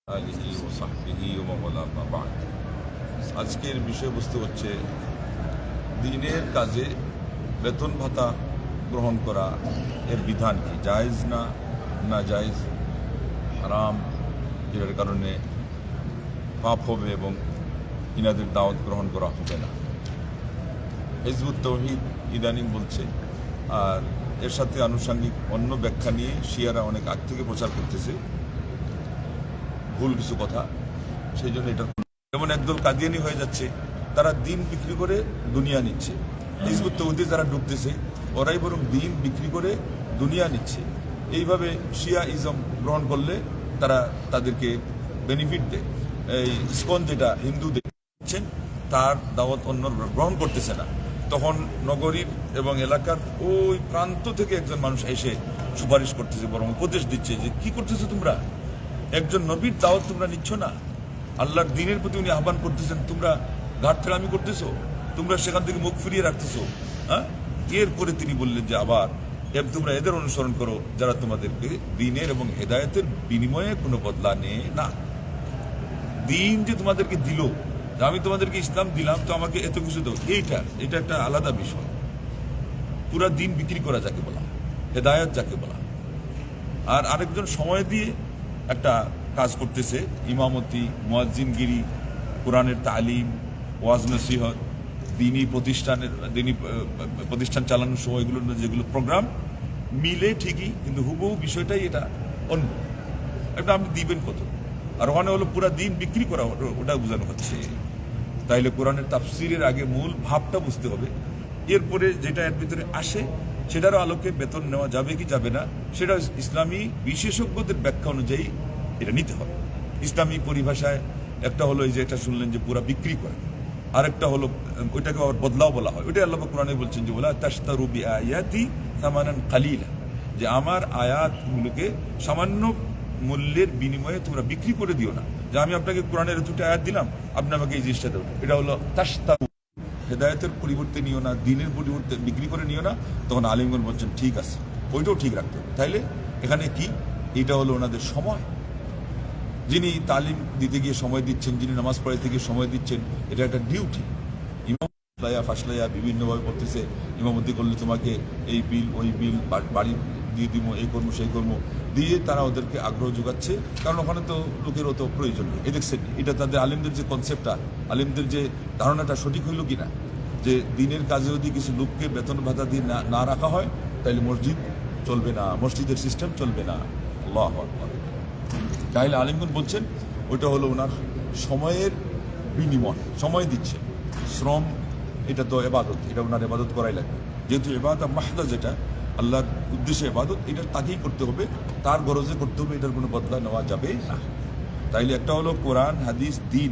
আলিহি ওয়া সাহবিহি ওয়া মান ওয়ালা মা বা'দ। আজকের বিষয়বস্তু হচ্ছে দিনের কাজে বেতন ভাতা গ্রহণ করা এর বিধান কি, জায়েজ না না জায়েজ, হারাম, যেটার কারণে পাপ হবে এবং ইনাদের দাওয়াত গ্রহণ করা হবে না। হিজবুত তাওহীদ ইদানিং বলছে, আর এর সাথে আনুষঙ্গিক অন্য ব্যাখ্যা নিয়ে শিয়ারা অনেক আগ থেকে প্রচার করতেছে ভুল কিছু কথা। সেই জন্য এটা যেমন একদল কাদিয়ানি হয়ে যাচ্ছে, তারা দিন বিক্রি করে দুনিয়া নিচ্ছে। হিজবুত তাওহীদে যারা ঢুকতেছে ওরাই বরং দিন বিক্রি করে দুনিয়া নিচ্ছে। এইভাবে শিয়া ইজম গ্রহণ করলে তারা তাদেরকে বেনিফিট দেয়। এই ইসকন যেটা হিন্দু দিচ্ছেন তার দাওয়াত অন্য গ্রহণ করতেছে না, তখন নগরীর এবং এলাকার ওই প্রান্ত থেকে একজন মানুষ এসে সুপারিশ করতেছে, বরং উপদেশ দিচ্ছে যে কি করতেছো তোমরা, একজন নবীর দাওয়াত তোমরা নিচ্ছ না, আল্লাহর দ্বীনের প্রতি উনি আহ্বান করতেছেন, তোমরা ঘাট ফেরামি করতেছো, তোমরা সেখান থেকে মুখ ফিরিয়ে রাখতেছো। হ্যাঁ, এরপরে তিনি বললেন যে আবার তোমরা এদের অনুসরণ করো যারা তোমাদেরকে দ্বীনের এবং হেদায়েতের বিনিময়ে কোনো বদলা নেয় না। দিন যে তোমাদেরকে দিল, আমি তোমাদেরকে ইসলাম দিলাম তো আমাকে এত কিছু দাও, এটা একটা আলাদা বিষয়। পুরা দিন বিক্রি করা যাকে বলা, হেদায়েত যাকে বলা। আর আরেকজন সময় দিয়ে একটা কাজ করতেছে, ইমামতি, মুয়াজ্জিনগিরি, কোরআনের তালিম, ওয়াজ নসিহত, দিনী প্রতিষ্ঠান চালানোর সময় এগুলোর যেগুলো প্রোগ্রাম মিলে ঠিকই, কিন্তু হুবহু বিষয়টাই এটা অন্য। এটা আপনি দিবেন কত, আর ওখানে হলো পুরা দিন বিক্রি করা, ওটা বোঝানো হচ্ছে। তাইলে কোরআনের তাফসিরের আগে মূল ভাবটা বুঝতে হবে, এরপরে যেটা এর ভিতরে আসে সেটারও আলোকে বেতন নেওয়া যাবে কি যাবে না সেটা ইসলামী বিশেষজ্ঞদের ব্যাখ্যা অনুযায়ী এটা নিতে হবে। ইসলামী পরিভাষায় একটা হলো এই যে এটা শুনলেন যে পুরা বিক্রি করে, আরেকটা হলো ওইটাকে আবার বদলাও বলা হয়। ওইটাই আল্লাহ কোরআনে বলছেন যে ওয়ালা তাশতারু বিআয়াতি সামানান কালিলা, যে আমার আয়াতগুলোকে সামান্য মূল্যের বিনিময়ে তোমরা বিক্রি করে দিও না, যে আমি আপনাকে কোরআনের দুটো আয়াত দিলাম, আপনি আমাকে এই জিনিসটা দেবেন। এটা হলো তাশতারু, হেদায়েতের পরিবর্তে নিও না, দিনের পরিবর্তে বিক্রি করে নিও না। তখন আলিমগণ বলছেন ঠিক আছে, ওইটাও ঠিক রাখতে হবে। তাইলে এখানে কি, এটা হলো ওনাদের সময়, যিনি তালিম দিতে গিয়ে সময় দিচ্ছেন, যিনি নামাজ পড়াইতে গিয়ে সময় দিচ্ছেন, এটা একটা ডিউটি। ইমাম ফাসলাইয়া বিভিন্নভাবে বলতেছে, ইমামতি করলে তোমাকে এই বিল ওই বিল বাড়ি দিয়ে দিব, এই কর্ম সেই কর্ম দিয়ে তারা ওদেরকে আগ্রহ যোগাচ্ছে, কারণ ওখানে তো লোকের অত প্রয়োজন নেই। দেখছেন, এটা তাদের আলিমদের যে কনসেপ্টটা, আলিমদের যে ধারণাটা সঠিক হইল কিনা, যে দিনের কাজে যদি কিছু লোককে বেতন ভাতা দিয়ে না রাখা হয় তাহলে মসজিদ চলবে না, মসজিদের সিস্টেম চলবে না। আল্লাহু আকবার। তাহলে আলিমগণ বলছেন ওইটা হলো ওনার সময়ের বিনিময়, সময় দিচ্ছে, শ্রম, এটা তো এবাদত, এটা ওনার এবাদত করাই লাগবে। যেহেতু এবাদত মাহদা, যেটা আল্লাহর উদ্দেশ্যে এবাদত, এটা তাকেই করতে হবে, তার গরজে করতে হবে, এটার কোনো বদলা নেওয়া যাবে না। তাইলে একটা হলো কোরআন হাদিস দিন,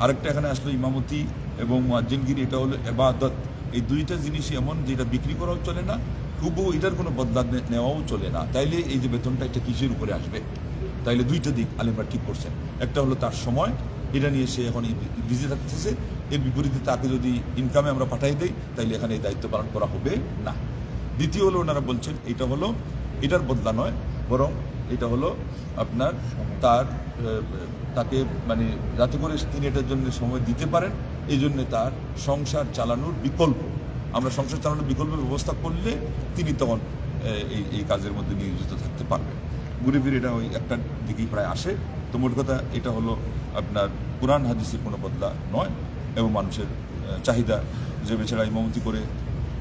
আরেকটা এখানে আসলো ইমামতি এবং মুয়াজ্জিনগিরি, এটা হলো এবাদত। এই দুইটা জিনিসই এমন যেটা বিক্রি করাও চলে না, হুবহু এটার কোনো বদলা নেওয়াও চলে না। তাইলে এই যে বেতনটা, এটা কিসের উপরে আসবে? তাইলে দুইটা দিক আলিমরা ঠিক করছেন। একটা হলো তার সময়, এটা নিয়ে সে এখন বিজি থাকতেছে, এর বিপরীতে তাকে যদি ইনকামে আমরা পাঠাই দেই তাইলে এখানে এই দায়িত্ব পালন করা হবে না। দ্বিতীয় হলো ওনারা বলছেন এটা হলো এটার বদলা নয়, বরং এটা হলো আপনার তাকে মানে যাতে করে তিনি এটার জন্য সময় দিতে পারেন, এই জন্যে তার সংসার চালানোর বিকল্প, আমরা সংসার চালানোর বিকল্প ব্যবস্থা করলে তিনি তখন এই কাজের মধ্যে নিয়োজিত থাকতে পারবেন। ঘুরে ফিরে এটা ওই একটার দিকেই প্রায় আসে। তো মোট কথা এটা হলো আপনার কোরআন হাদিসের কোনো বদলা নয়, এবং মানুষের চাহিদা, যে বেচারা ইমামতি করে,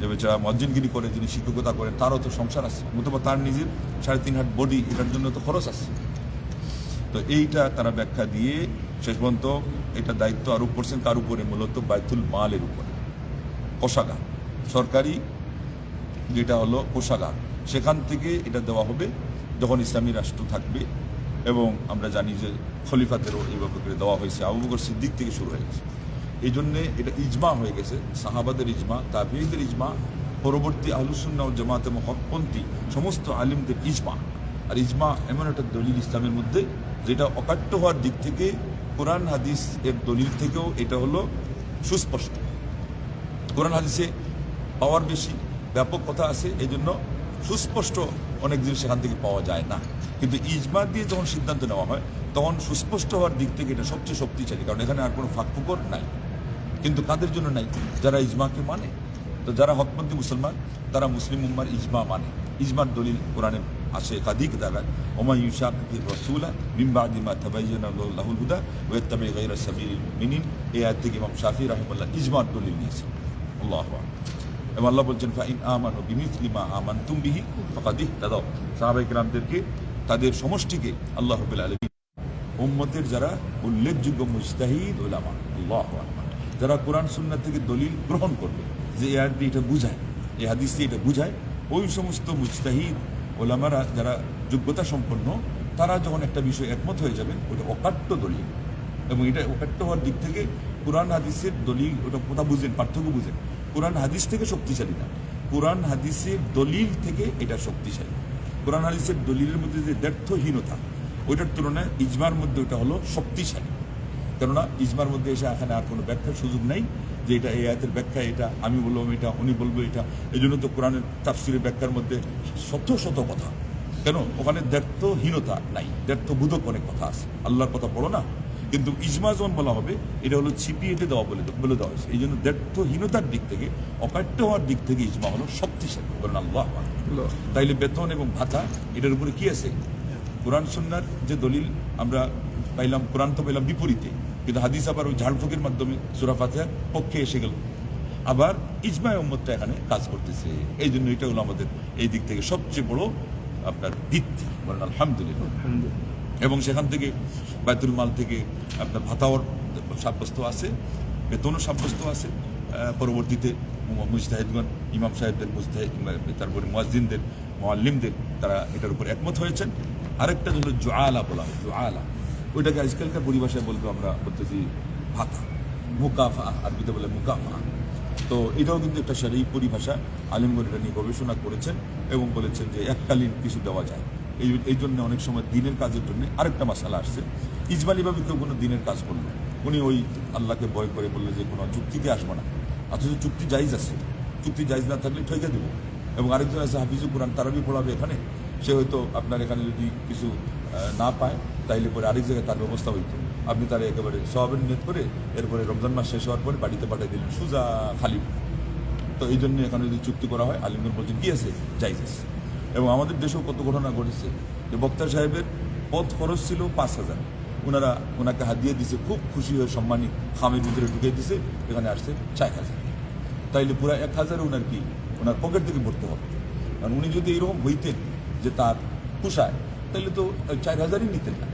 যে বেচারা মুয়াজ্জিনগিরি করে, যিনি শিক্ষকতা করেন, তারও তো সংসার আছে, অথবা তার নিজের 3.5 হাত বডি, এটার জন্য তো খরচ আছে। তো এইটা তারা ব্যাখ্যা দিয়ে শেষ পর্যন্ত এটা দায়িত্ব আরোপ করছেন কার উপরে, মূলত বাইতুল মালের উপরে, কোষাগার, সরকারি যেটা হলো কোষাগার, সেখান থেকে এটা দেওয়া হবে যখন ইসলামী রাষ্ট্র থাকবে। এবং আমরা জানি যে খলিফাদেরও এইভাবে করে দেওয়া হয়েছে, আবু বকর সিদ্দিক থেকে শুরু হয়ে গেছে। এই জন্যে এটা ইজমা হয়ে গেছে, সাহাবাদের ইজমা, তাবিঈদের ইজমা, পরবর্তী আহলুস সুন্নাহ ওয়াল জামাতে হকপন্থী সমস্ত আলিমদের ইজমা। আর ইজমা এমন একটা দলিল ইসলামের মধ্যে যেটা অকাট্য হওয়ার দিক থেকে কোরআন হাদিস এর দলিল থেকেও এটা হলো সুস্পষ্ট। কোরআন হাদিসে পাওয়ার বেশি, ব্যাপক কথা আছে, এই জন্য সুস্পষ্ট অনেক জিনিস সেখান থেকে পাওয়া যায় না। কিন্তু ইজমা দিয়ে যখন সিদ্ধান্ত নেওয়া হয় তখন সুস্পষ্ট হওয়ার দিক থেকে এটা সবচেয়ে শক্তিশালী, কারণ এখানে আর কোনো ফাঁকফুকর নাই। কিন্তু কাদের জন্য নাই? যারা ইজমাকে মানে। তো যারা হকপন্থী মুসলমান তারা মুসলিম উম্মার ইজমা মানে। ইজমার দলিল কোরআনে আসে একাধিক জায়গায়, ওমা ইউশাকির রাসূলা মিন বাদি মা তাবায়্যানা লাহুল হুদা ওয়া ইয়াত্তাবি গায়রা সাবিলিল মুমিনিন। এই আয়াত থেকে ইমাম শাফিঈ রাহিমাহুল্লাহ ইজমার দলিল নিয়েছেন। আল্লাহু আকবার। এবং আল্লাহ বলছেন ফাইন আমানু বিমিসলি মা আমানতুম বিহি ফাকাদ ইহতাদাও। সাহাবায়ে কিরামদেরকে, তাদের সমষ্টিকে আল্লাহ রাব্বুল আলামিন উম্মতের যারা উল্লেখযোগ্য মুজতাহিদ উলামা, আল্লাহু আকবার, যারা কোরআন সুন্নাহ থেকে দলিল গ্রহণ করবে যে এই আয়াত দিয়ে এটা বুঝায়, এই হাদিস দিয়ে এটা বুঝায়, ওই সমস্ত মুজতাহিদ ওলামারা যারা যোগ্যতা সম্পন্ন, তারা যখন একটা বিষয় একমত হয়ে যাবেন, ওটা অকাট্য দলিল। এবং এটা অকাট্য হওয়ার দিক থেকে কোরআন হাদিসের দলিল, ওটা কথা বুঝেন, পার্থক্য বুঝেন। কোরআন হাদিস থেকে শক্তিশালী না, কোরআন হাদিসের দলিল থেকে এটা শক্তিশালী। কোরআন হাদিসের দলিলের মধ্যে যে দ্ব্যর্থহীনতা, ওইটার তুলনায় ইজমার মধ্যে ওটা হলো শক্তিশালী। কেননা ইজমার মধ্যে এসে এখানে আর কোনো ব্যাখ্যার সুযোগ নেই যে এটা এই আয়াতের ব্যাখ্যা, এটা আমি বললাম এটা, উনি বলবো এটা। এই জন্য তো কোরআনের তাফসিরের ব্যাখ্যার মধ্যে শত শত কথা। কেন? ওখানে দ্ব্যর্থহীনতা নাই, দ্ব্যর্থবোধক অনেক কথা আছে। আল্লাহর কথা পড়ো না, কিন্তু ইজমা যখন বলা হবে এটা হলো ছিপিয়ে দেওয়া বলে দেওয়া হয়েছে। এই জন্য দ্ব্যর্থহীনতার দিক থেকে, অকাট্য হওয়ার দিক থেকে ইজমা হলো শক্তিশালী। বলেন আল্লাহ। তাইলে বেতন এবং ভাতা এটার উপরে কি আছে? কোরআন সুন্নাহর যে দলিল আমরা পাইলাম, কোরআন তো পাইলাম বিপরীতে, কিন্তু হাদিস আবার ওই ঝাড়ফুঁকের মাধ্যমে সূরা ফাতিহার পক্ষে এসে গেল। আবার ইজমায়ে উম্মতটা এখানে কাজ করতেছে। এই জন্য এটা হলো আমাদের এই দিক থেকে সবচেয়ে বড় আপনার ভিত্তি। বলেন আলহামদুলিল্লাহ। এবং সেখান থেকে বাইতুল মাল থেকে আপনার ভাতাও সাব্যস্ত আছে, বেতনও সাব্যস্ত আছে। পরবর্তীতে মুজতাহিদগণ, ইমাম সাহেবদের মুজতাহিদ, তারপরে মুয়াজ্জিনদের, মুআল্লিমদের, তারা এটার উপর একমত হয়েছেন। আরেকটা হলো জুআলা বলা হয়, জুআলা। ওইটাকে আজকালকার পরিভাষায় বলবো, আমরা বলতেছি ভাতা, মুকাফা, আরবিতে বলে মুকাফা। তো এটাও কিন্তু একটা শরঈ পরিভাষা। আলিমগণ এটা নিয়ে গবেষণা করেছেন এবং বলেছেন যে এককালীন কিছু দেওয়া যায়। এই জন্য অনেক সময় দিনের কাজের জন্য আরেকটা মাসালা আসছে। ইজমালিভাবে কেউ কোনো দিনের কাজ করলো, উনি ওই আল্লাহকে ভয় করে বললে যে কোনো চুক্তিতে আসবো না, অথচ চুক্তি জায়েজ আছে, চুক্তি জায়েজ না থাকলে ঠকে দেবো। এবং আরেকজন আছে হাফিজুল কোরআন, তারাবি পড়াবে এখানে, সে হয়তো আপনার এখানে যদি কিছু না পায় তাইলে পরে আরেক জায়গায় তার ব্যবস্থা হইতো। আপনি তারা একেবারে সওয়াবের নিয়ত করে এরপরে রমজান মাস শেষ হওয়ার পরে বাড়িতে পাঠিয়ে দিলেন সুজা খালি। তো এই জন্য এখানে যদি চুক্তি করা হয়, আলিমগণ বলছেন কি আছে, জায়েজ আছে। এবং আমাদের দেশেও কত ঘটনা ঘটেছে যে বক্তা সাহেবের পথ খরচ ছিল 5,000, ওনাকে হাদিয়ে দিছে, খুব খুশি হয়ে সম্মানী খামের ভিতরে ঢুকে দিছে, এখানে আসছে 4,000। তাইলে পুরো 1,000 ওনার কি, ওনার পকেট থেকে ভরতে হবে। কারণ উনি যদি এরকম হইতেন যে তার পোষায়, তাহলে তো 4,000ই নিতেন না।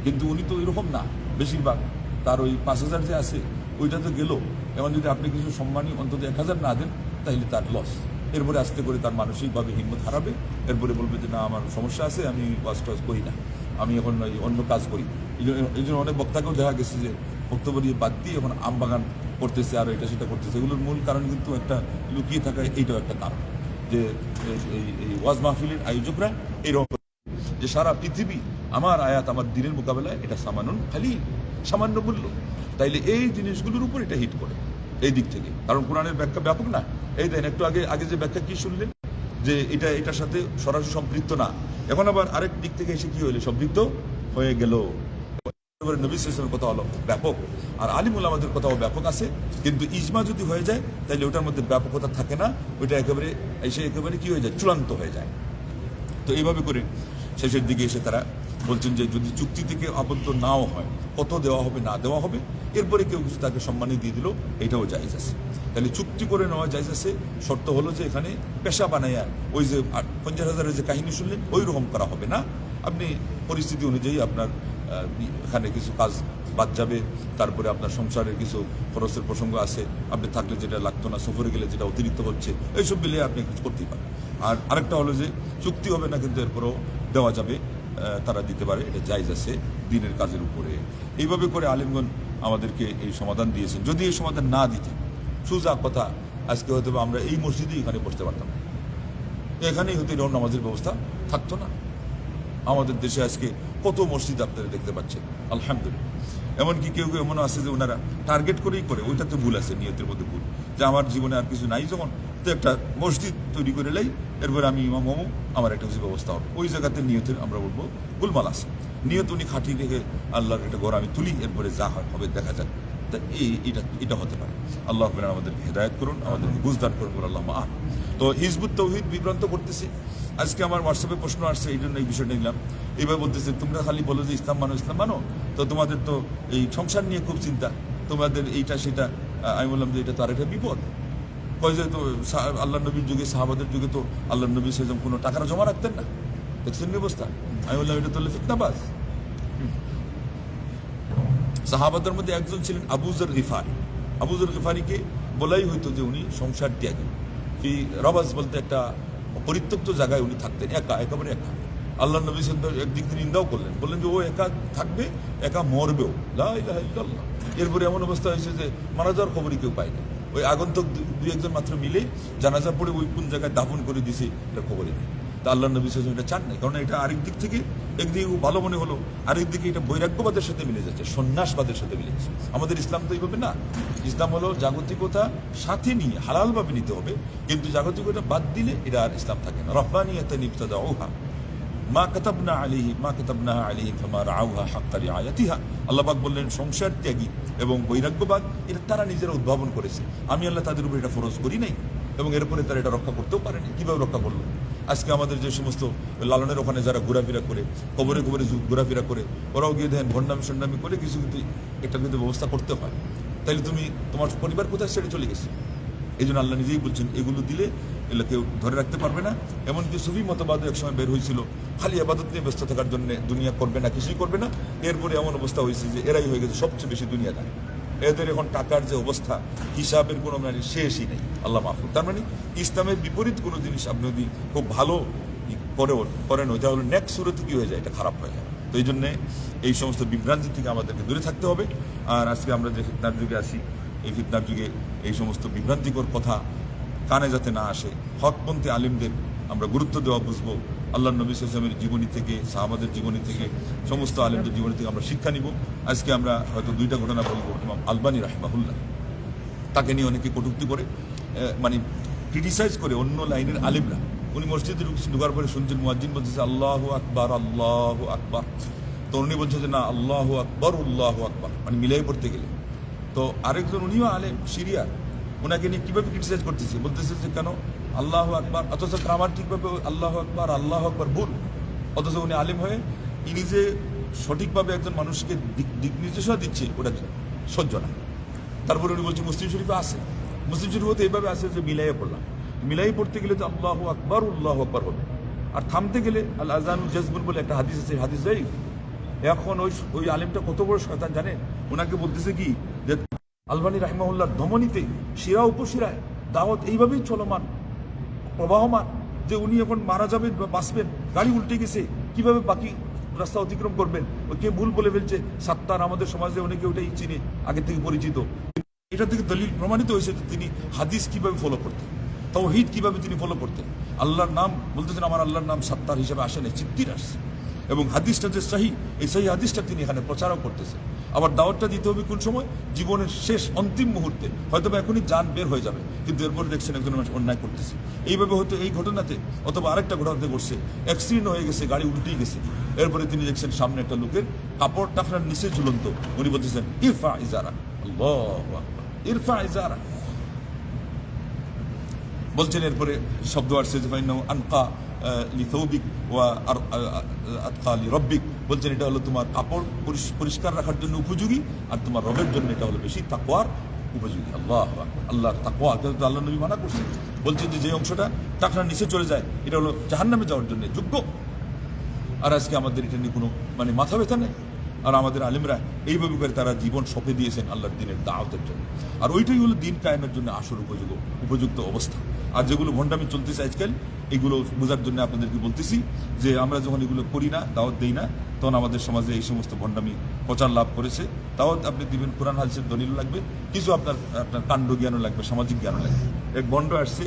কিন্তু উনি তো এরকম না, বেশিরভাগ তার ওই 5,000 যে আছে ওইটা তো গেল। এমন যদি আপনি কিছু সম্মানী অন্তত 1,000 না দেন, তাহলে তার লস। এরপরে আস্তে করে তার মানসিকভাবে হিম্মত হারাবে, এরপরে বলবে যে না, আমার সমস্যা আছে, আমি ওয়াজ টাজ করি না, আমি এখন অন্য কাজ করি। এই জন্য অনেক বক্তাকেও দেখা গেছে যে বক্তব্য দিয়ে বাদ দিয়ে এখন আম বাগান করতেছে আর এটা সেটা করতেছে। এগুলোর মূল কারণ কিন্তু একটা লুকিয়ে থাকা, এইটাও একটা কারণ যে এই ওয়াজ মাহফিলের আয়োজকরা এইরকম যে সারা পৃথিবী আমার আয়াত, আমার দিনের মোকাবেলায় এটা সামানুন খালি, সামান্য মূল্য। তাইলে এই জিনিসগুলোর উপর এটা হিট করে এই দিক থেকে, কারণ কোরআনের ব্যাখ্যা ব্যাপক না। এই দেন একটু আগে যে ব্যাখ্যা কি শুনলেন যে এটার সাথে সরাসরি সম্পৃক্ত না, এখন আবার আরেক দিক থেকে এসে কি হইলে সম্পৃক্ত হয়ে গেল। নবী সাল্লাল্লাহু আলাইহি ওয়াসাল্লামের কথা হলো ব্যাপক, আর আলিম উলামাদের কথাও ব্যাপক আছে। কিন্তু ইজমা যদি হয়ে যায় তাহলে ওটার মধ্যে ব্যাপকতা থাকে না, ওইটা একেবারে কি হয়ে যায়, চূড়ান্ত হয়ে যায়। তো এইভাবে করে শেষের দিকে এসে তারা বলছেন যে যদি চুক্তি থেকে আবদ্ধ নাও হয়, কত দেওয়া হবে না দেওয়া হবে, এরপরে কেউ কিছু তাকে সম্মানী দিয়ে দিল, এটাও জায়েজ আছে। তাহলে চুক্তি করে নেওয়া জায়েজ আছে, শর্ত হলো যে এখানে পেশা বানাইয়া ওই যে 50,000-এর যে কাহিনী শুনলেন ওই রকম করা হবে না। আপনি পরিস্থিতি অনুযায়ী আপনার এখানে কিছু কাজ বাদ যাবে, তারপরে আপনার সংসারের কিছু খরচের প্রসঙ্গ আছে, আপনি থাকলে যেটা লাগতো না, সফরে গেলে যেটা অতিরিক্ত হচ্ছে, এইসব মিলে আপনি কিছু করতেই পারেন। আর আরেকটা হলো যে চুক্তি হবে না কিন্তু এরপরও দেওয়া যাবে, তারা দিতে পারে, এটা জায়েজ আছে দিনের কাজের উপরে। এইভাবে করে আলিমগণ আমাদেরকে এই সমাধান দিয়েছেন। যদি এই সমাধান না দিতেন, সোজা কথা, আজকে হয়তো আমরা এই মসজিদেই এখানে বসতে পারতাম, এখানেই হয়তো এরকম নামাজের ব্যবস্থা থাকতো না। আমাদের দেশে আজকে কত মসজিদ আপনারা দেখতে পাচ্ছেন, আলহামদুলিল্লাহ। এমনকি কেউ কেউ এমনও আছে যে ওনারা টার্গেট করেই করে, ওইটা তো ভুল আছে, নিয়তের মধ্যে ভুল, যে আমার জীবনে আর কিছু নাই যখন, তো একটা মসজিদ তৈরি করে এলেই এরপরে আমি ইমাম হবো, আমার একটা কিছু ব্যবস্থা হবে, ওই জায়গাতে নিয়তের আমরা বলবো গোলমাল আছে। নিয়ত উনি খাটিয়ে রেখে আল্লাহর একটা ঘর আমি তুলি, এরপরে যা হয় হবে দেখা যাক। তা এটা হতে পারে। আল্লাহ আমাদেরকে হেদায়েত করুন, আমাদেরকে বুঝদান করুন, আল্লাহ মা। তো হিজবুত তাওহীদ বিভ্রান্ত করতেছে। আজকে আমার হোয়াটসঅ্যাপে প্রশ্ন আসছে, এই জন্য এই বিষয়টা নিলাম। এইভাবে বলতেছে তোমরা খালি বলো যে ইসলাম মানো ইসলাম মানো, তো তোমাদের তো এই সংসার নিয়ে খুব চিন্তা, তোমাদের এইটা সেটা। আমি বললাম যে এটা তো আরেকটা বিপদ। কয় যে তো আল্লাহ নবীর যুগে, সাহাবাদের যুগে তো আল্লাহ নবী সেরকম কোনো টাকাটা জমা রাখতেন না, দেখছেন ব্যবস্থা। আমি বললাম এটা তো ফিতনাবাজ। সাহাবাদের মধ্যে একজন ছিলেন আবু যর গিফারি। আবু যর গিফারিকে বলাই হইতো যে উনি সংসার ত্যাগী। রবাজ বলতে একটা পরিত্যক্ত জায়গায় উনি থাকতেন, একেবারে একা। আল্লাহ নবী একদিক তিনি নিন্দাও করলেন, বললেন যে ও একা থাকবে, একা মরবেও। লা ইলাহা ইল্লাল্লাহ। এরপরে এমন অবস্থা হয়েছে যে মারা যাওয়ার খবরই কেউ পায়নি। ওই আগন্তুক দুই একজন মাত্র মিলে জানাজা পড়ে ওই কোন জায়গায় দাফন করে দিছে এটা খবরই নেই। তা আল্লাহ নবী সাল্লাল্লাহু আলাইহি ওয়াসাল্লাম এটা চান নাই, কারণ এটা আরেক দিক থেকে একদিকে ভালো মনে হলো, আরেক দিকে এটা বৈরাগ্যবাদের সাথে মিলে যাচ্ছে, সন্ন্যাসবাদের সাথে মিলে যাচ্ছে। আমাদের ইসলাম তো এইভাবে না। ইসলাম হলো জাগতিকতা সাথে নিয়ে হালালভাবে নিতে হবে, কিন্তু জাগতিকতা বাদ দিলে এটা আর ইসলাম থাকে না। রব্বানিয়াতান ইবতাদাউহা মা কাতাবনা আলাইহিম ফামা রাআউহা হাক্কা রিআয়াতিহা। আল্লাহ পাক বললেন সংসার ত্যাগী এবং বৈরাগ্যবাদ এটা তারা নিজেরা উদ্ভাবন করেছে, আমি আল্লাহ তাদের উপর এটা ফরজ করি নাই, এবং এরপরে তারা এটা রক্ষা করতেও পারেনি। কিভাবে রক্ষা করলো? আজকে আমাদের যে সমস্ত লালনের ওখানে যারা ঘোরাফেরা করে, কবরে কবরে ঘোরাফেরা করে, ওরাও গিয়ে দেখেন ভণ্ডামি সন্ডামি করে কিছু কিন্তু একটা কিন্তু ব্যবস্থা করতে হয়। তাইলে তোমার পরিবার কোথায় ছেড়ে চলে গেছে? এই জন্য আল্লাহ নিজেই বলছেন এগুলো দিলে এগুলো কেউ ধরে রাখতে পারবে না। এমনকি সুফি মতবাদও এক সময় বের হয়েছিল, খালি আবাদত নিয়ে ব্যস্ত থাকার জন্য, দুনিয়া করবে না, কিছুই করবে না। এরপরে এমন অবস্থা হয়েছে যে এরাই হয়ে গেছে সবচেয়ে বেশি দুনিয়াদার। এদের এখন টাকার যে অবস্থা, হিসাবের কোনো মানে শেষই নেই, আল্লাহ মাহফুজ। তার মানে ইসলামের বিপরীত কোনো জিনিস আপনি যদি খুব ভালো করেন, ওইটা হলো নেক্সট সুরতে কি হয়ে যায়, এটা খারাপ হয়ে যায়। তো এই জন্যে এই সমস্ত বিভ্রান্তি থেকে আমাদেরকে দূরে থাকতে হবে। আর আজকে আমরা যে ফিতনার যুগে আছি, এই ফিতনার যুগে এই সমস্ত বিভ্রান্তিকর কথা কানে যাতে না আসে, হকপন্থী আলিমদের আমরা গুরুত্ব দেওয়া বুঝবো। আল্লাহ নবী সাল্লাল্লাহু আলাইহি ওয়াসাল্লামের জীবনী থেকে, সাহাবাদের জীবনী থেকে, সমস্ত আলিমদের জীবনী থেকে আমরা শিক্ষা নিব। আজকে আমরা হয়তো দুইটা ঘটনা বলবো। ইমাম আলবানী রাহিমাহুল্লাহ, তাকে নিয়ে অনেকে কটূক্তি করে, মানে ক্রিটিসাইজ করে অন্য লাইনের আলিমরা। উনি মসজিদে ঢুকার পরে শুনছেন মুয়াজ্জিন বলতেছে আল্লাহু আকবার, আল্লাহু আকবার। তো উনি বলছে যে না, আল্লাহু আকবার, আল্লাহু আকবার, মানে মিলাই পড়তে গেলে। তো আরেকজন উনিও আলেম সিরিয়ার, ওনাকে নিয়ে কীভাবে ক্রিটিসাইজ করতেছে, বলতেছে যে কেন আল্লাহু আকবার, অথচ গ্রামার ঠিকভাবে আল্লাহু আকবার আল্লাহু আকবার ভুল। অথচ উনি আলেম হয়ে ইনি যে সঠিকভাবে একজন মানুষকে দিক নির্দেশনা দিচ্ছে, ওটা সহ্য না। তারপরে উনি বলছে মুসলিম শরীফে আছে, মুসলিম শরীফে তো এইভাবে আছে যে মিলাইয়ে পড়লাম। মিলাই পড়তে গেলে তো আল্লাহু আকবার আল্লাহু আকবার হবে, আর থামতে গেলে আল আযানু জাযবুন বলে একটা হাদিস আছে, হাদিস যাই। এখন ওই আলেমটা কত বড় শয়তান জানেন? ওনাকে বলতেছে কি যে আলবানী রাহিমাহুল্লাহর ধমনীতে শিরা উপশিরায় দাওয়াত এইভাবেই চলমান, প্রবাহমান, যে উনি এখন মারা যাবেন বা বাঁচবেন, গাড়ি উল্টে গেছে, কিভাবে বাকি রাস্তা অতিক্রম করবেন? কে ভুল বলে ফেলছে, সাত্তার আমাদের সমাজে অনেকে ওটাই চিনে, আগে থেকে পরিচিত। এটা থেকে দলিল প্রমাণিত হয়েছে যে তিনি হাদিস কিভাবে ফলো করতেন, তাওহীদ কিভাবে তিনি ফলো করতেন। আল্লাহর নাম বলতেছেন, আমার আল্লাহর নাম সাত্তার হিসেবে আসে না, চিত্তির আসছে। এবং হাদিসটা যে সহি, এই সহি হাদিসটা তিনি এখানে প্রচারও করতেছেন। আবার দাওয়াতটা দিতে হবে কোন সময়? জীবনের শেষ অন্তিম মুহূর্তে, হয়তো বা এখনই জান বের হয়ে যাবে, কিন্তু এরপরে দেখছেন একজন মানুষ অন্যায় করতেছে। এইভাবে হয়তো এই ঘটনাতে অথবা আরেকটা ঘটনাতে ঘটছে, অ্যাক্সিডেন্ট হয়ে গেছে, গাড়ি উল্টেই গেছে। এরপরে তিনি দেখছেন সামনে একটা লোকের কাপড় টাকরার নিচে ঝুলন্ত, উনি বলতেছেন ইরফা ইজারা, আল্লাহু আকবার, ইরফা ইজারা বলছেন। এরপরে শব্দ আসছে যে ফাইন্নাহু আনকা লিথৌবিক ওয়া আতকা লিরব্বিক, বলছেন এটা হলো তোমার কাপড় পরিষ্কার রাখার জন্য উপযোগী, আর তোমার রবের জন্য এটা হলো বেশি তাকওয়ার উপযোগী। আল্লাহর তাকওয়া, আল্লাহ নবী মানা করছেন, বলছেন যে অংশটা টাকরার নিচে চলে যায় এটা হলো জাহান্নামে যাওয়ার জন্য যোগ্য। আর আজকে আমাদের এটা নিয়ে কোনো মানে মাথা ব্যথা নেই। আর আমাদের আলেমরা এইভাবে করে তারা জীবন সঁপে দিয়েছেন আল্লাহর দিনের দাওয়াতের জন্য। আর ওইটাই হলো দিন কায়েমের জন্য আসল উপযুক্ত অবস্থা। আর যেগুলো ভণ্ডামি চলতেছে আজকাল, এগুলো বোঝার জন্য আপনাদেরকে বলতেছি যে আমরা যখন এগুলো করি না, দাওয়াত দেই না, তখন আমাদের সমাজে এই সমস্ত ভণ্ডামি প্রচার লাভ করেছে। দাওয়াত আপনি দিবেন, কোরআন হাদিসের দলিল লাগবে, কিছু আপনার কাণ্ড জ্ঞানও লাগবে, সামাজিক জ্ঞানও লাগবে। এক ভণ্ড আসছে,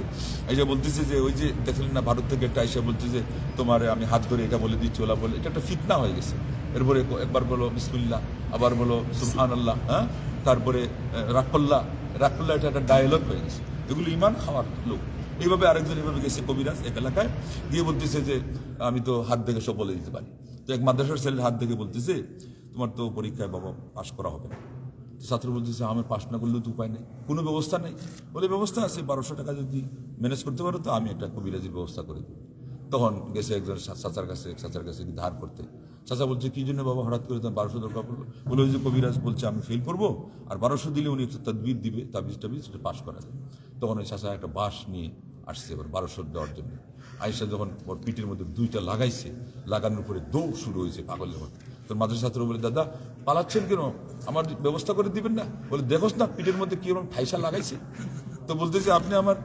এই যে বলতেছে যে ওই যে দেখলেন না ভারত থেকে একটা আইসা বলছে যে তোমার আমি হাত ধরে এটা বলে দিচ্ছি, ওলা বলে, এটা একটা ফিতনা হয়ে গেছে। এরপরে একবার বলো বিসমিল্লাহ, আবার বলো সুবহানাল্লাহ, হ্যাঁ, তারপরে রাখল্লা, এটা একটা ডায়ালগ হয়ে গেছে। এগুলো ইমান খাওয়ার লোক। এইভাবে আরেকজন এভাবে গেছে কবিরাজ এক এলাকায়, গিয়ে বলতেছে যে আমি তো হাত দেখে সব বলে দিতে পারি। তো এক মাদ্রাসার ছেলের হাত দেখে বলতেছে, তোমার তো পরীক্ষায় বাবা পাশ করা হবে না। ছাত্র বলতেছে, আমার পাশ না করলেও তো উপায় নেই, কোনো ব্যবস্থা নেই। বলে, ব্যবস্থা আছে, 1200 টাকা যদি ম্যানেজ করতে পারো তো আমি একটা কবিরাজির ব্যবস্থা করে দিই। তখন গেছে একজন চাচার কাছে ধার করতে। চাচা বলছে, কি জন্য বাবা হঠাৎ করে 1200 দরকার পড়লো? বলে, ওই যে কবিরাজ বলছে আমি ফেল করবো, আর 1200 দিলে উনি একটা তদবির দিবে, তাবিজ সেটা পাশ করা যায়। তখন ওই চাচা একটা বাঁশ নিয়ে আসছে এবার 1200 দেওয়ার জন্য। আয়েশা যখন ওর পিঠের মধ্যে 2টা লাগাইছে, লাগানোর পরে দৌড় শুরু হয়েছে পাগলের মতো। তোর মাদ্রাসা ছাত্র বলে, দাদা পালাচ্ছেন কেন, আমার ব্যবস্থা করে দিবেন না? বলে, দেখোস না পিঠের মধ্যে কিরকম ঠাইসা লাগাইছে। তো বলতেছে, আপনি আমার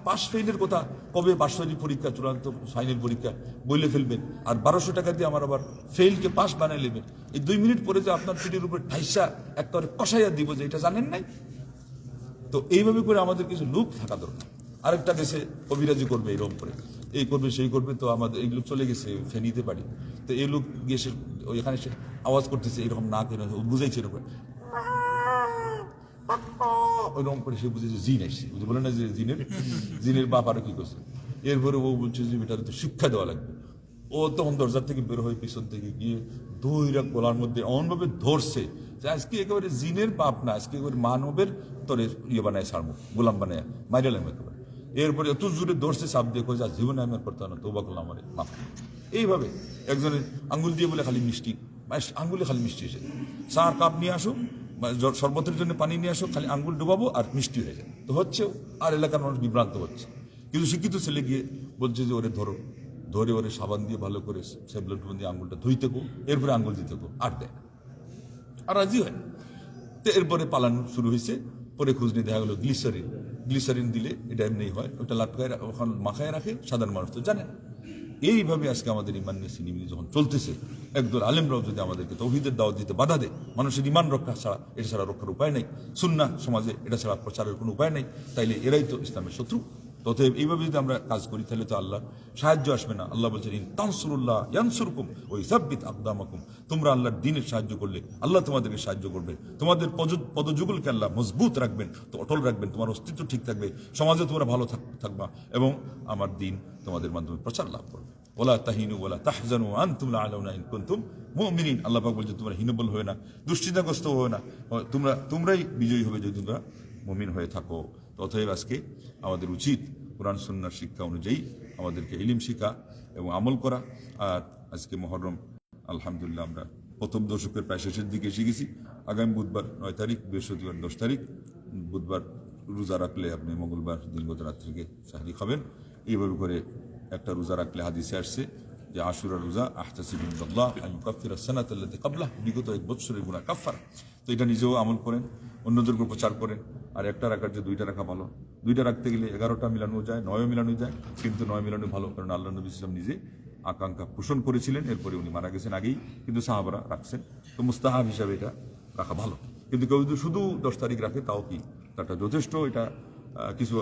পাস ফেইলের কথা কবে বার্ষিক পরীক্ষা, চূড়ান্ত ফাইনাল পরীক্ষা বলে ফেলবেন, আর 1200 টাকা দিয়ে আমার আবার ফেইলকে পাস বানাই নেবেন। এই 2 মিনিট পরে যে আপনার পিঠের উপরে ঠাইসা একটা কষাইয়া দিব, যে এটা জানেন নাই? তো এইভাবে করে আমাদের কিছু লোক থাকা দরকার। আরেকটা দেশে কবিরাজি করবে এরকম করে, এই করবে সেই করবে, তো আমাদের এই লোক চলে গেছে ফেনীতে পারি, তো এই লোক গিয়ে সে এখানে সে আওয়াজ করতেছে এরকম না, কেন বুঝাইছে এরকম ওইরকম করে, সে বুঝেছে জিন আসছে, বলে না যে জিনের বাপ আরো কি করছে। এরপরে ও বলছে যে এটার তো শিক্ষা দেওয়া লাগবে। ও তখন দরজার থেকে বের হয়ে পিছন থেকে গিয়ে দইরা গলার মধ্যে এমনভাবে ধরছে যে আজকে একেবারে জিনের বাপ না, আজকে একেবারে মানবের তোরে বানায় ছাড়বো, গোলাম বানায় মাইরালাম একেবারে। এরপরে এত জোরে ধরছে, চাপ দিয়ে কয়ে, যা জীবনে আমি আর করতে না, তোবা করলাম আমার মাফ। এইভাবে একজনের আঙ্গুল দিয়ে বলে খালি মিষ্টি, আঙ্গুলে খালি মিষ্টি এসে, 4 কাপ নিয়ে আসো, শরবতের জন্য পানি নিয়ে আসো, খালি আঙ্গুল ডুবাবো আর মিষ্টি হয়ে যায়। তো হচ্ছেও, আর এলাকার মানুষ বিভ্রান্ত হচ্ছে। কিন্তু শিক্ষিত ছেলে গিয়ে বলছে যে ওরে ধরে ওরে সাবান দিয়ে ভালো করে সেবলন দিয়ে আঙ্গুলটা ধুইতে গো, এরপরে আঙ্গুল দিতে গো, আর দেয় না, আর রাজি হয়। তো এরপরে পালানো শুরু হয়েছে। পরে খোঁজ নিয়ে দেখা গেলো গ্লিসারিন দিলে এটা এমনি হয়, ওটা লাটকায় ওখানে মাখায় রাখে, সাধারণ মানুষ তো জানে না। এইভাবে আজকে আমাদের ইমান নিয়ে সিনিমিনি যখন চলতেছে, একদল আলেমরাও যদি আমাদেরকে তৌহিদের দাওয়াত দিতে বাধা দেয়, মানুষের ইমান রক্ষা ছাড়া, এটা ছাড়া রক্ষার উপায় নেই, সুন্নাহ সমাজে এটা ছাড়া প্রচারের কোনো উপায় নেই, তাইলে এরাই তো ইসলামের শত্রু। ততএব এইভাবে যদি আমরা কাজ করি তাহলে তো আল্লাহ সাহায্য আসবে না। আল্লাহ বলছেন, ইন তানসুরুল্লাহ ইয়ানসুরকুম ওয়া ইসাব্বিত আকদামাকুম, তোমরা আল্লাহর দ্বীনের সাহায্য করলে আল্লাহ তোমাদেরকে সাহায্য করবে, তোমাদের পদযুগলকে আল্লাহ মজবুত রাখবেন, তো অটল রাখবেন, তোমার অস্তিত্ব ঠিক থাকবে, সমাজে তোমরা ভালো থাকবা, এবং আমার দ্বীন তোমাদের মাধ্যমে প্রচার লাভ করবে। ওয়ালা তাহিনু ওয়ালা তাহজানু ওয়া আনতুম লা আলাউনা ইন কুনতুম মুমিনিন। আল্লাহ পাক বলছেন, তোমরা হীনবল হয়ে না, দুশ্চিন্তাগ্রস্ত হয়ে না, তোমরাই বিজয়ী হবে যদি তোমরা মুমিন হয়ে থাকো। অতএব আজকে আমাদের উচিত কোরআন সুন্নাহর শিক্ষা অনুযায়ী আমাদেরকে ইলম শিখা এবং আমল করা। আর আজকে মুহররম আলহামদুলিল্লাহ আমরা প্রথম দশকের প্রায় শেষের দিকে এসে গেছি। আগামী বুধবার 9 তারিখ, বৃহস্পতিবার 10 তারিখ। বুধবার রোজা রাখলে আপনি মঙ্গলবার দিনগত রাত্রিকে সাহরি খাবেন। এইভাবে করে একটা রোজা রাখলে হাদিসে আসছে যে আশুরা রোজা আহতাসিবু ইনদাল্লাহ আন ইউকাফিরা সানাতা আল্লাতী ক্বাবলাহ, বিগত 1 বছরের গুনাহ কাফারা। তো এটা নিজেও আমল করেন, অন্যদেরকে প্রচার করেন। আর একটা রাখার যে 2টা রাখা ভালো, 2টা রাখতে গেলে 11টা মিলানো যায়, 9ও মিলানো যায়, কিন্তু 9 মিলানো ভালো, কারণ আল্লাহ নবী সাল্লাল্লাহু আলাইহি ওয়াসাল্লাম নিজে আকাঙ্ক্ষা পোষণ করেছিলেন, এরপরে উনি মারা গেছেন আগেই, কিন্তু সাহাবারা রাখছেন। তো মুস্তাহাব হিসাবে এটা রাখা ভালো। কিন্তু কেউ যদি শুধু 10 তারিখ রাখে তাও কি তাটা যথেষ্ট। এটা কিছু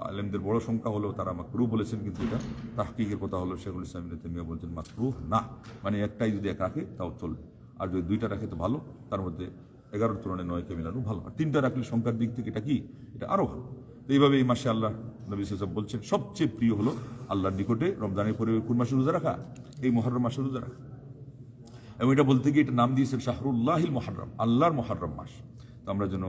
আলেমদের বড় সংখ্যা হলেও তারা মাকরুহ বলেছেন, কিন্তু এটা তাহকিকের কথা হলো শেখুল ইসলাম ইবনে তাইমিয়া বলছেন মাকরুহ না, মানে একটাই যদি এক রাখে তাও চলবে, আর যদি 2টা রাখে তো ভালো, তার মধ্যে 11-র তুলনায় 9কে মিলানো ভালো। আর 3টা রাখলে সংখ্যার দিক থেকে এটা কি, এটা আরো ভালো। তো এইভাবে এই মাসে আল্লাহ নবী সাল্লাল্লাহু বলছেন সবচেয়ে প্রিয় হলো আল্লাহর নিকটে রমজানের পরে কোন মাসে রোজা রাখা, এই মুহররম মাসে রোজা রাখা। এবং এটা বলতে গিয়ে এটা নাম দিয়েছে শাহরুল্লাহিল মুহররম, আল্লাহর মুহররম মাস। তো আমরা যেন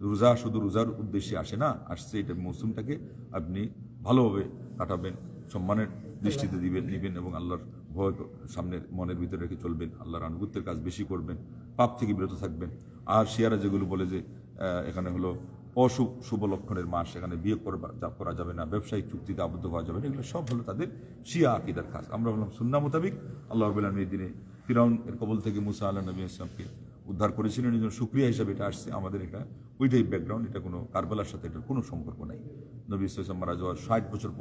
রোজা শুধু রোজার উদ্দেশ্যে আসে না, আসছে এটা মৌসুমটাকে আপনি ভালোভাবে কাটাবেন, সম্মানের দৃষ্টিতে নিবেন, এবং আল্লাহর ভয় সামনের মনের ভিতরে রেখে চলবেন, আল্লাহর আনুগত্যের কাজ বেশি করবেন, পাপ থেকে বিরত থাকবেন। আর শিয়ারা যেগুলো বলে যে এখানে হলো শুভ লক্ষণের মাস, এখানে বিয়ে করা যাবে না, ব্যবসায়িক চুক্তিতে আবদ্ধ হওয়া যাবে না, এগুলো সব হলো তাদের শিয়া আকীদার কাজ। আমরা বললাম সুন্নাহ মোতাবিক আল্লাহ রাব্বুল আলামিন এই দিনে ফিরআউন এর কবল থেকে মুসা আলাইহিস নবী ইসলামকে উদ্ধার করেছিলেন, এই জন্য শুকরিয়া হিসাবে এটা আসছে। আমাদের এটা ওইটাই ব্যাকগ্রাউন্ড, এটা কোনো কারবালার সাথে এটার কোনো সম্পর্ক নাই। নবী সাল্লাল্লাহু আলাইহি ওয়াসাল্লাম মারা যাওয়ার 60 বছর